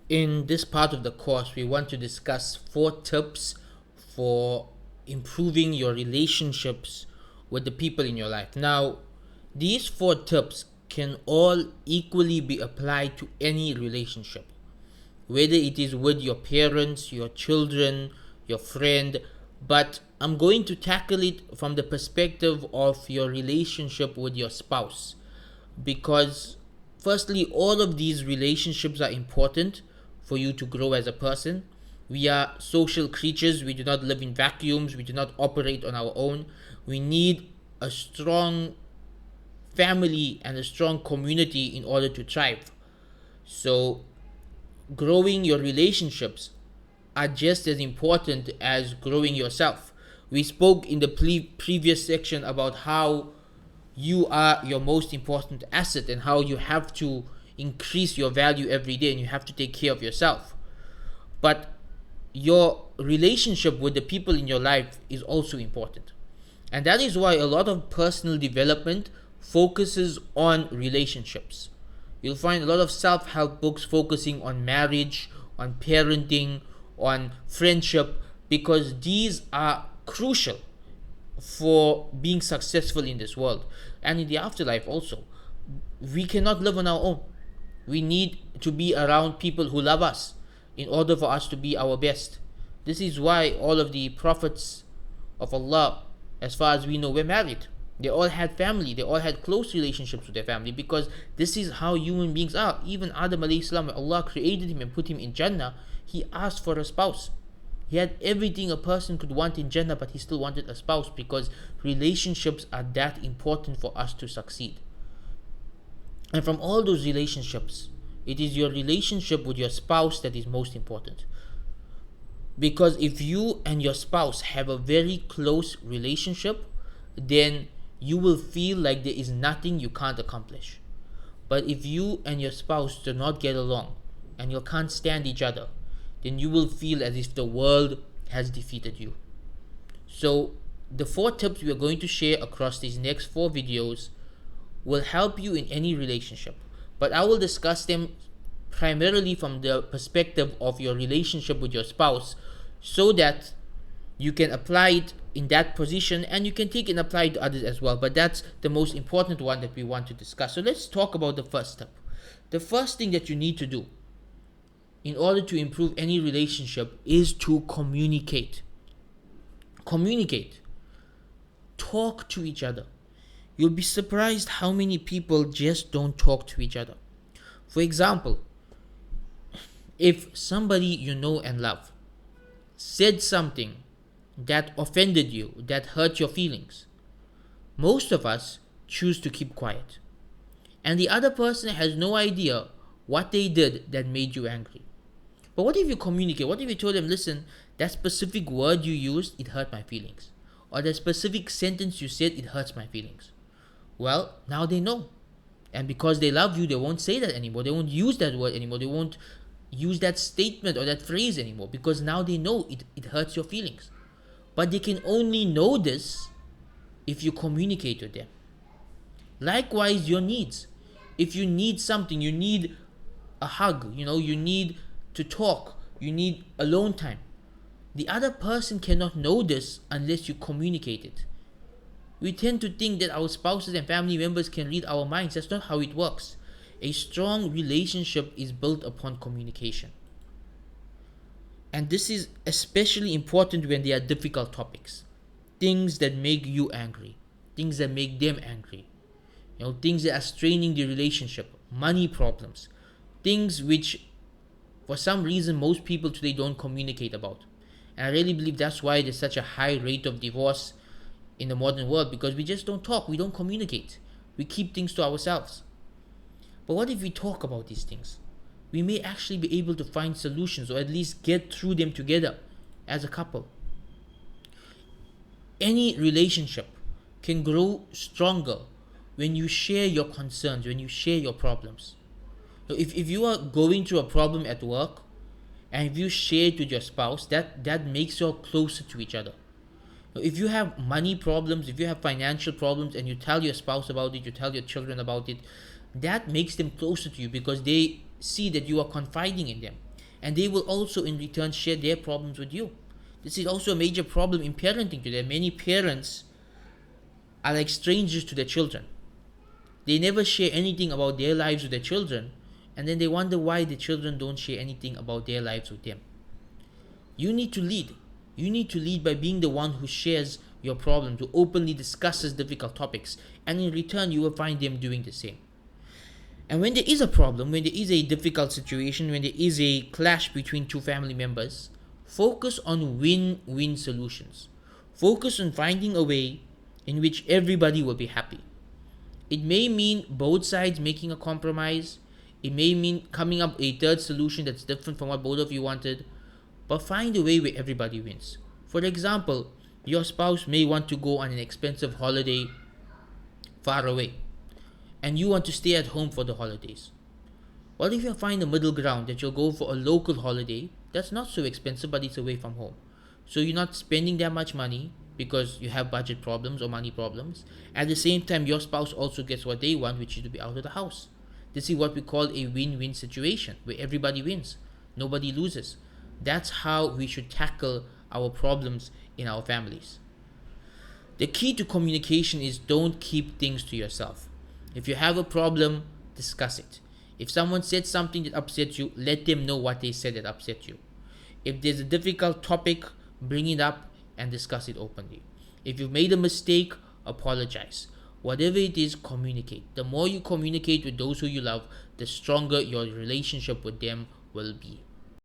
In this part of the course, we want to discuss 4 tips for improving your relationships with the people in your life. Now, these 4 tips can all equally be applied to any relationship, whether it is with your parents, your children, your friend, but I'm going to tackle it from the perspective of your relationship with your spouse. Because, firstly, all of these relationships are important for you to grow as a person. We are social creatures, we do not live in vacuums, we do not operate on our own. We need a strong family and a strong community in order to thrive. So, growing your relationships are just as important as growing yourself. We spoke in the previous section about how you are your most important asset and how you have to increase your value every day and you have to take care of yourself. But your relationship with the people in your life is also important. And that is why a lot of personal development focuses on relationships. You'll find a lot of self help books focusing on marriage, on parenting, on friendship, because these are crucial for being successful in this world and in the afterlife also. We cannot live on our own. We need to be around people who love us in order for us to be our best. This is why all of the prophets of Allah, as far as we know, were married. They all had family, they all had close relationships with their family, because this is how human beings are. Even Adam alayhi salam, when Allah created him and put him in Jannah, he asked for a spouse. He had everything a person could want in Jannah, but he still wanted a spouse, because relationships are that important for us to succeed. And from all those relationships, it is your relationship with your spouse that is most important. Because if you and your spouse have a very close relationship, then you will feel like there is nothing you can't accomplish. But if you and your spouse do not get along and you can't stand each other, then you will feel as if the world has defeated you. So, the 4 tips we are going to share across these next 4 videos will help you in any relationship. But I will discuss them primarily from the perspective of your relationship with your spouse, so that you can apply it in that position and you can take and apply it to others as well. But that's the most important one that we want to discuss. So let's talk about the first step. The first thing that you need to do in order to improve any relationship is to communicate. Communicate. Talk to each other. You'll be surprised how many people just don't talk to each other. For example, if somebody you know and love said something that offended you, that hurt your feelings, most of us choose to keep quiet. And the other person has no idea what they did that made you angry. But what if you communicate? What if you told them, listen, that specific word you used, it hurt my feelings. Or that specific sentence you said, it hurts my feelings. Well, now they know. And because they love you, they won't say that anymore. They won't use that word anymore. They won't use that statement or that phrase anymore, because now they know it hurts your feelings. But they can only know this if you communicate with them. Likewise, your needs. If you need something, you need a hug, you need to talk, you need alone time. The other person cannot know this unless you communicate it. We tend to think that our spouses and family members can read our minds. That's not how it works. A strong relationship is built upon communication. And this is especially important when there are difficult topics. Things that make you angry. Things that make them angry. Things that are straining the relationship. Money problems. Things which, for some reason, most people today don't communicate about. And I really believe that's why there's such a high rate of divorce in the modern world, because we just don't talk, we don't communicate. We keep things to ourselves. But what if we talk about these things? We may actually be able to find solutions, or at least get through them together as a couple. Any relationship can grow stronger when you share your concerns, when you share your problems. So if you are going through a problem at work, and if you share it with your spouse, that makes you closer to each other. If you have money problems, if you have financial problems, and you tell your spouse about it, you tell your children about it, that makes them closer to you, because they see that you are confiding in them. and they will also in return share their problems with you. This is also a major problem in parenting today. Many parents are like strangers to their children. They never share anything about their lives with their children, and then they wonder why the children don't share anything about their lives with them. You need to lead. You need to lead by being the one who shares your problems, who openly discusses difficult topics, and in return, you will find them doing the same. And when there is a problem, when there is a difficult situation, when there is a clash between two family members, focus on win-win solutions. Focus on finding a way in which everybody will be happy. It may mean both sides making a compromise. It may mean coming up a third solution that's different from what both of you wanted. But find a way where everybody wins. For example, your spouse may want to go on an expensive holiday far away, and you want to stay at home for the holidays. What if you find a middle ground that you'll go for a local holiday that's not so expensive but it's away from home? So you're not spending that much money because you have budget problems or money problems. At the same time, your spouse also gets what they want, which is to be out of the house. This is what we call a win-win situation, where everybody wins, nobody loses. That's how we should tackle our problems in our families. The key to communication is don't keep things to yourself. If you have a problem, discuss it. If someone said something that upsets you, let them know what they said that upset you. If there's a difficult topic, bring it up and discuss it openly. If you've made a mistake, apologize. Whatever it is, communicate. The more you communicate with those who you love, the stronger your relationship with them will be.